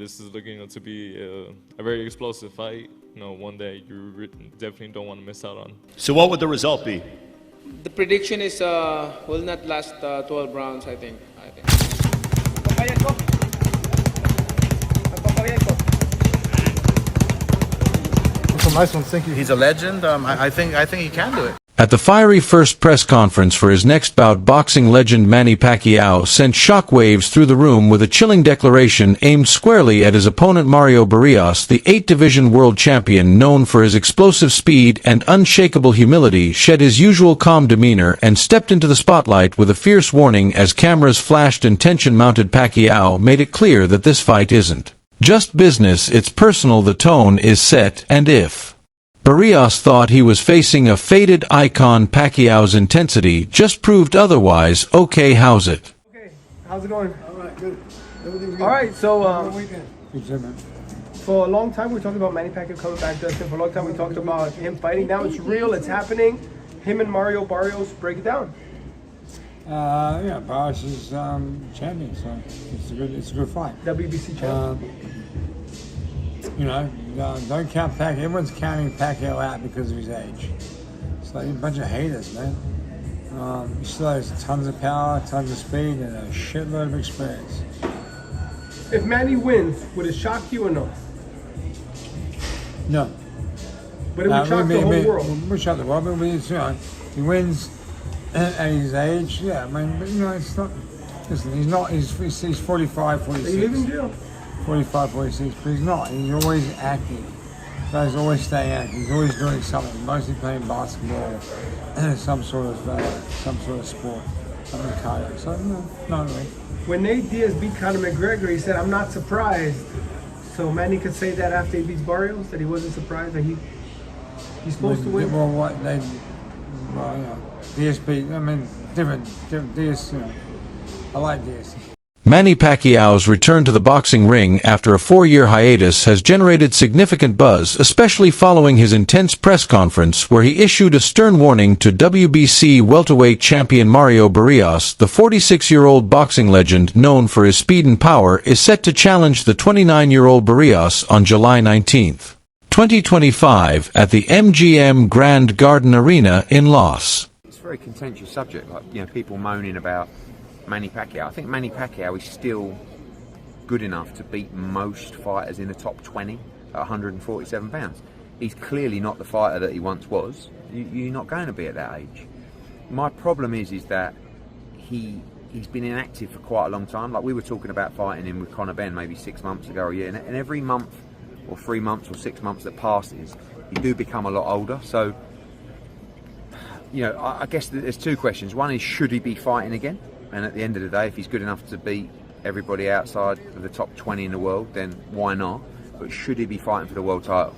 this is looking to be a very explosive fight. One that you definitely don't want to miss out on. So what would the result be? The prediction is will not last 12 rounds, I think. Some nice ones, thank you. He's a legend. I think he can do it. At the fiery first press conference for his next bout, boxing legend Manny Pacquiao sent shockwaves through the room with a chilling declaration aimed squarely at his opponent Mario Barrios. The 8-division world champion, known for his explosive speed and unshakable humility, shed his usual calm demeanor and stepped into the spotlight with a fierce warning as cameras flashed and tension-mounted. Pacquiao made it clear that this fight isn't just business, it's personal. The tone is set, and if Barrios thought he was facing a faded icon, Pacquiao's intensity just proved otherwise. Okay, how's it? Okay, how's it going? All right, good. Everything's good. All right, so Weekend. for a long time we talked about Manny Pacquiao coming back, Dustin. For a long time we talked about him fighting. Now it's real, it's happening. Him and Mario Barrios, break it down. Yeah, Barrios is champion, so it's a good fight. WBC champ. Don't count Pacquiao. Everyone's counting Pacquiao out because of his age. It's like a bunch of haters, man. He still has tons of power, tons of speed, and a shitload of experience. If Manny wins, would it shock you or no? No. But it would shock the whole world. It would shock the world, but he wins at his age, yeah. But it's not. Listen, he's 45, 46. Are you leaving jail? 45, 46, but he's not. He's always active. He's always staying active. He's always doing something. Mostly playing basketball, some sort of sport, something cardio. So no, not really. When Nate Diaz beat Conor McGregor, he said, "I'm not surprised." So Manny could say that after he beats Barrios, that he wasn't surprised that he's supposed to win. Diaz beat. Different Diaz. I like Diaz. Manny Pacquiao's return to the boxing ring after a 4-year hiatus has generated significant buzz, especially following his intense press conference where he issued a stern warning to WBC welterweight champion Mario Barrios. The 46-year-old boxing legend, known for his speed and power, is set to challenge the 29-year-old Barrios on July 19, 2025 at the MGM Grand Garden Arena in Los. It's a very contentious subject, people moaning about Manny Pacquiao. I think Manny Pacquiao is still good enough to beat most fighters in the top 20 at 147 pounds. He's clearly not the fighter that he once was. You're not going to be at that age. My problem is that he's been inactive for quite a long time. Like we were talking about fighting him with Conor Ben maybe 6 months ago or a year, and every month or 3 months or 6 months that passes, you do become a lot older. So, I guess there's two questions. One is, should he be fighting again? And at the end of the day, if he's good enough to beat everybody outside of the top 20 in the world, then why not? But should he be fighting for the world title?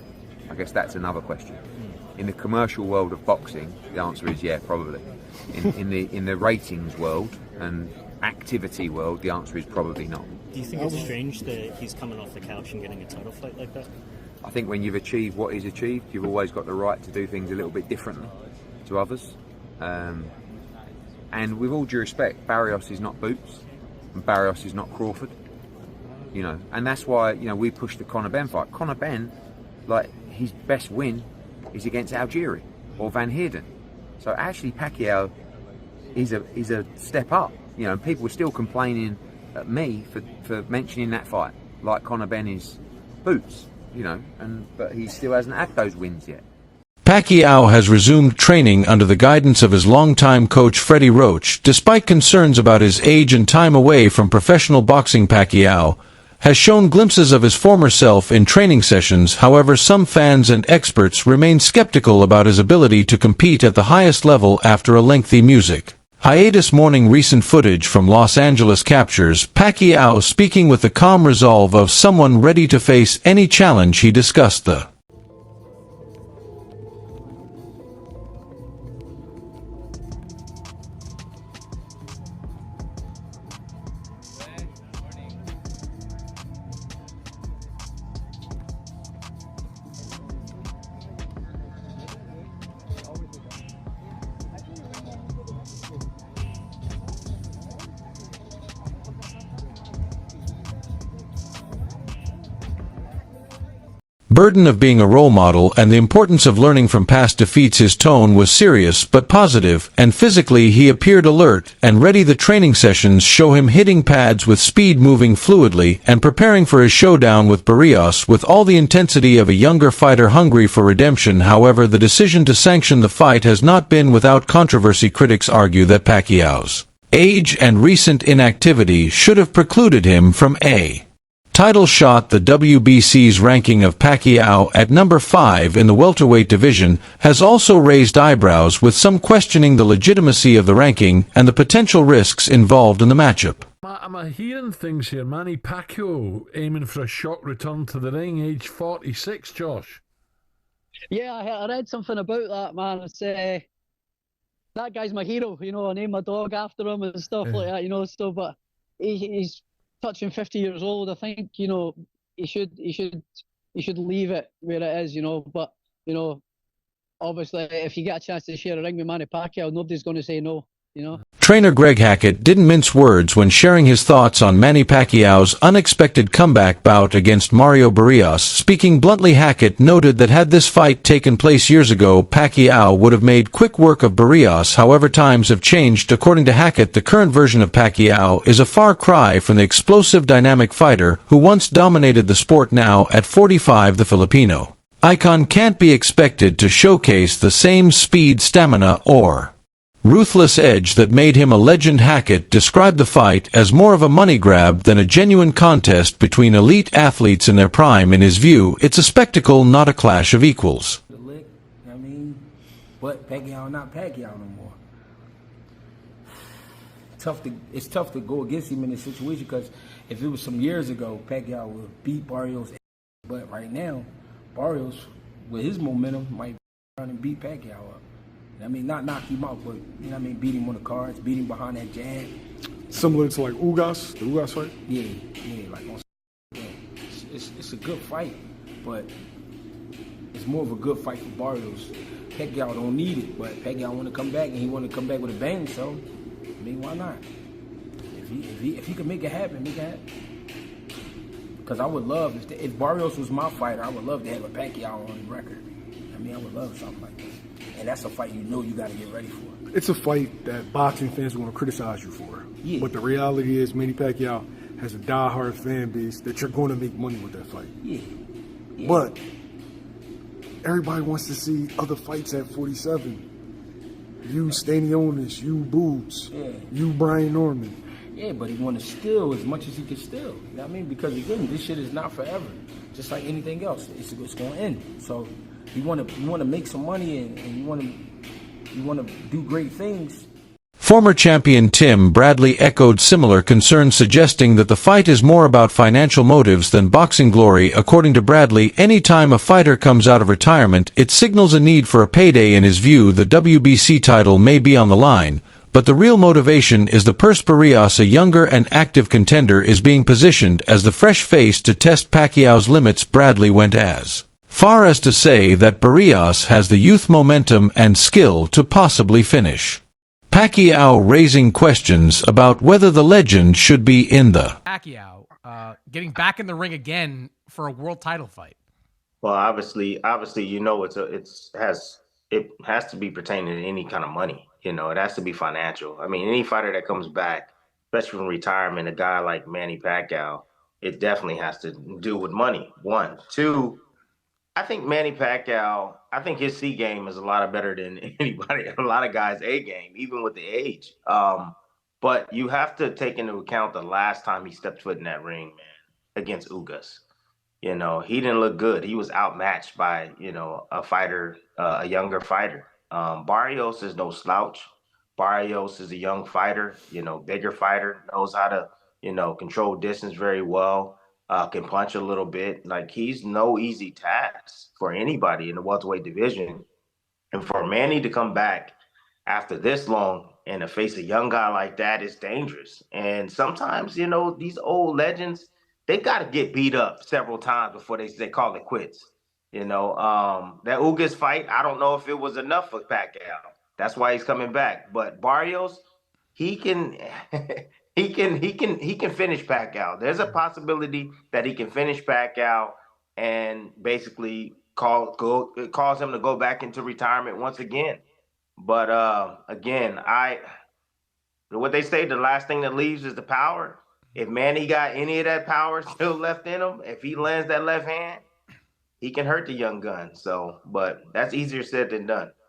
I guess that's another question. In the commercial world of boxing, the answer is yeah, probably. In the ratings world and activity world, the answer is probably not. Do you think it's strange that he's coming off the couch and getting a title fight like that? I think when you've achieved what he's achieved, you've always got the right to do things a little bit differently to others. And with all due respect, Barrios is not Boots, and Barrios is not Crawford. And that's why we pushed the Conor Ben fight. Conor Ben, his best win is against Algieri or Van Heerden. So actually, Pacquiao is a step up. And people were still complaining at me for mentioning that fight, like Conor Ben is Boots. But he still hasn't had those wins yet. Pacquiao has resumed training under the guidance of his longtime coach Freddie Roach. Despite concerns about his age and time away from professional boxing, Pacquiao has shown glimpses of his former self in training sessions. However, some fans and experts remain skeptical about his ability to compete at the highest level after a lengthy music hiatus. Morning recent footage from Los Angeles captures Pacquiao speaking with the calm resolve of someone ready to face any challenge. He discussed the burden of being a role model and the importance of learning from past defeats. His tone was serious but positive, and physically he appeared alert and ready. The training sessions show him hitting pads with speed, moving fluidly, and preparing for his showdown with Barrios with all the intensity of a younger fighter hungry for redemption. However, the decision to sanction the fight has not been without controversy. Critics argue that Pacquiao's age and recent inactivity should have precluded him from a title shot. The WBC's ranking of Pacquiao at number 5 in the welterweight division has also raised eyebrows, with some questioning the legitimacy of the ranking and the potential risks involved in the matchup. I'm hearing things here. Manny Pacquiao aiming for a shock return to the ring, age 46, Josh. Yeah, I read something about that, man. It's, that guy's my hero, you know, I named my dog after him and stuff like that, you know, so, but he's touching 50 years old. I think, you know, he should leave it where it is, you know, but, you know, obviously if you get a chance to share a ring with Manny Pacquiao, nobody's going to say no, you know. Trainer Greg Hackett didn't mince words when sharing his thoughts on Manny Pacquiao's unexpected comeback bout against Mario Barrios. Speaking bluntly, Hackett noted that had this fight taken place years ago, Pacquiao would have made quick work of Barrios. However, times have changed. According to Hackett, the current version of Pacquiao is a far cry from the explosive, dynamic fighter who once dominated the sport. Now, at 45, the Filipino icon can't be expected to showcase the same speed, stamina, or ruthless edge that made him a legend. Hackett described the fight as more of a money grab than a genuine contest between elite athletes in their prime. In his view, it's a spectacle, not a clash of equals. I mean, but Pacquiao not Pacquiao no more. It's tough to go against him in this situation, because if it was some years ago, Pacquiao would beat Barrios. But right now, Barrios, with his momentum, might run and beat Pacquiao up. I mean, not knock him out, but, you know what I mean, beat him on the cards, beat him behind that jab. Similar to like Ugas, the Ugas fight? Yeah, like on. Yeah. It's a good fight, but it's more of a good fight for Barrios. Pacquiao don't need it, but Pacquiao want to come back, and he want to come back with a bang, so, I mean, why not? If he can make it happen, make it happen. Because I would love, if Barrios was my fighter, I would love to have a Pacquiao on the record. I mean, I would love something like that. And that's a fight you know you got to get ready for. It's a fight that boxing fans want to criticize you for. Yeah. But the reality is, Manny Pacquiao has a die-hard fan base that you're going to make money with that fight. Yeah. But everybody wants to see other fights at 47. You Stanionis, you Boots, you Brian Norman. Yeah, but he want to steal as much as he can steal. You know what I mean? Because again, this shit is not forever. Just like anything else, it's going to end. So you want to make some money, and you want to do great things. Former champion Tim Bradley echoed similar concerns, suggesting that the fight is more about financial motives than boxing glory. According to Bradley, any time a fighter comes out of retirement, it signals a need for a payday. In his view, the WBC title may be on the line, but the real motivation is the purse. Barrios, a younger and active contender, is being positioned as the fresh face to test Pacquiao's limits. Bradley went as far as to say that Barrios has the youth, momentum, and skill to possibly finish Pacquiao, raising questions about whether the legend should be in the Pacquiao getting back in the ring again for a world title fight. Well, obviously, you know, it has to be pertaining to any kind of money. You know, it has to be financial. I mean, any fighter that comes back, especially from retirement, a guy like Manny Pacquiao, it definitely has to do with money. One, two, I think Manny Pacquiao, I think his C game is a lot better than anybody, a lot of guys' A game, even with the age. But you have to take into account the last time he stepped foot in that ring, man, against Ugas. You know, he didn't look good. He was outmatched by, you know, a younger fighter. Barrios is no slouch. Barrios is a young fighter, you know, bigger fighter, knows how to, you know, control distance very well. Can punch a little bit. Like, he's no easy task for anybody in the welterweight division. And for Manny to come back after this long and to face a young guy like that is dangerous. And sometimes, you know, these old legends, they got to get beat up several times before they call it quits. You know, that Ugas fight, I don't know if it was enough for Pacquiao. That's why he's coming back. But Barrios, he can he can finish Pacquiao. There's a possibility that he can finish Pacquiao. and basically cause him to go back into retirement once again. But again, what they say, the last thing that leaves is the power. If Manny got any of that power still left in him, if he lands that left hand, he can hurt the young gun. So, but that's easier said than done.